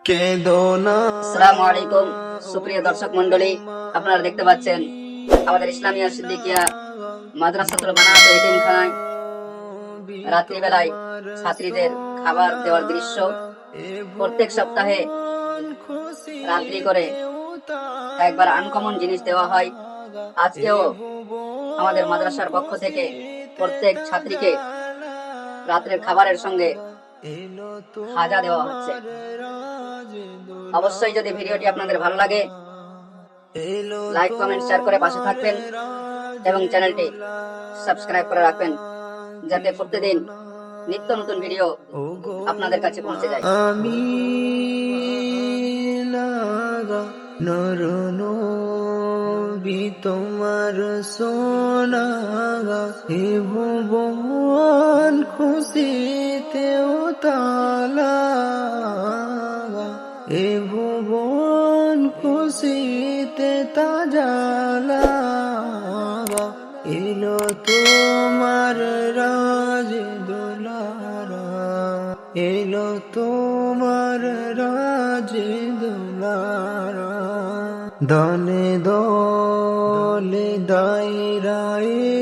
আসসালামু আলাইকুম সুপ্রিয় দর্শক মন্ডলী, আপনারা দেখতে পাচ্ছেন আমাদের ইসলামিয়া সিদ্দিকিয়া মাদ্রাসাতুল বানাত এতিমখানায় রাত্রিবেলায় ছাত্রীদের খাবার দেওয়ার দৃশ্য। প্রত্যেক সপ্তাহে রাত্রি করে একবার আনকমন জিনিস দেওয়া হয়। আজকেও আমাদের মাদ্রাসার পক্ষ থেকে প্রত্যেক ছাত্রীকে রাত্রের খাবারের সঙ্গে খাজা দেওয়া হচ্ছে। অবশ্যই যদি ভিডিওটি আপনাদের ভালো লাগে, লাইক কমেন্ট শেয়ার করে পাশে থাকবেন এবং চ্যানেলটি সাবস্ক্রাইব করে রাখবেন, যাতে প্রতিদিন নিত্য নতুন ভিডিও আপনাদের কাছে পৌঁছে যায়। আমি তোমার সোনাগা হে ভুবন খুশিতে তালা হে ভুবন খুশিতে তাজালা এলো তোমার রাজ দুলারা এলো তোমার রাজ দুলারা দলে দলে দায়রায়ে